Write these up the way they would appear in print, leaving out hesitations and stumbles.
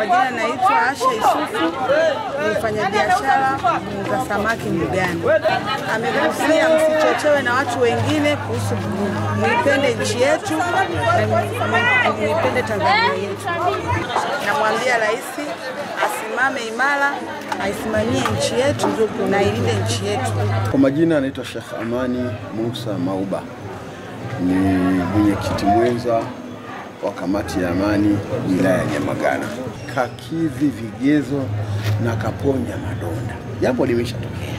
majina naitwa Asha Isufu, ni mfanyabiashara za samaki Mbugani. Amegusia msichochewe na watu wengine kuhusu muipende nchi yetu na muipende Tanzania yetu. Namwambia rais asimame imara, aisimamie nchi yetu na ilinde nchi yetu. Kwa majina anaitwa Sheikh Amani Musa Mauba, ni mwenyekiti mwenza wa kamati ya amani wilaya ya Nyamagana. Kakidhi vigezo na kaponya madonda. Jambo limeshatokea,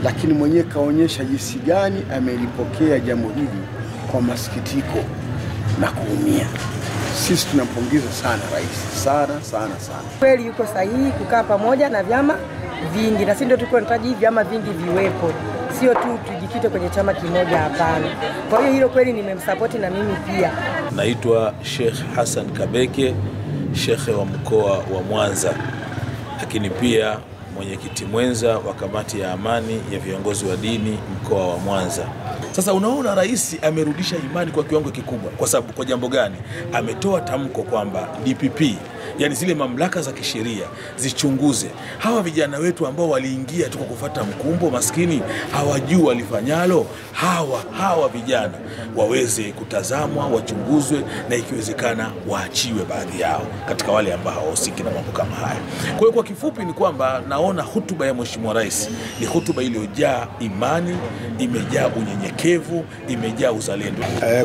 lakini mwenyewe kaonyesha jinsi gani amelipokea jambo hili kwa masikitiko na kuumia. Sisi tunampongeza sana rais, sana. Kweli yuko sahihi kukaa pamoja na vyama vingi, na sisi ndio tulikuwa tunahitaji vyama vingi viwepo, sio tu tujikite kwenye chama kimoja, hapana. Kwa hiyo hilo kweli nimemsupport na mimi pia. Naitwa Sheikh Hassan Kabeke, Sheikh wa mkoa wa Mwanza, lakini pia mwenyekiti mwenza wa kamati ya amani ya viongozi wa dini mkoa wa Mwanza. Sasa unaona rais amerudisha imani kwa kiwango kikubwa. Kwa sababu kwa jambo gani? Ametoa tamko kwamba DPP, yani zile mamlaka za kisheria, zichunguze hawa vijana wetu ambao waliingia tu kwa kufuata mkumbo, maskini hawajui walifanyalo. Hawa vijana waweze kutazamwa, wachunguzwe, na ikiwezekana waachiwe baadhi yao katika wale ambao hawahusiki na mambo kama haya. Kwa hiyo kwa kifupi ni kwamba naona hotuba ya Mheshimiwa Rais ni hotuba iliyojaa imani, imejaa unyenyekevu, imejaa uzalendo.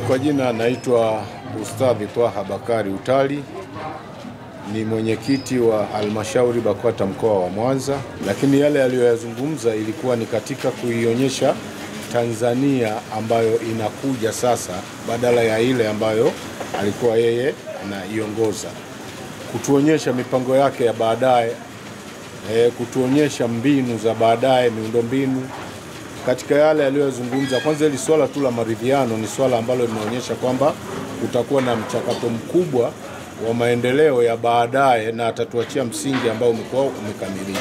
Kwa jina naitwa Ustadhi Twaha Bakari Utali, ni mwenyekiti wa halmashauri BAKWATA mkoa wa Mwanza, lakini yale aliyoyazungumza ilikuwa ni katika kuionyesha Tanzania ambayo inakuja sasa badala ya ile ambayo alikuwa yeye anaiongoza, kutuonyesha mipango yake ya baadaye, kutuonyesha mbinu za baadaye, miundombinu. Katika yale aliyozungumza, kwanza ile swala tu la maridhiano ni swala ambalo linaonyesha kwamba utakuwa na mchakato mkubwa wa maendeleo ya baadaye, na atatuachia msingi ambao umekuwa umekamilika.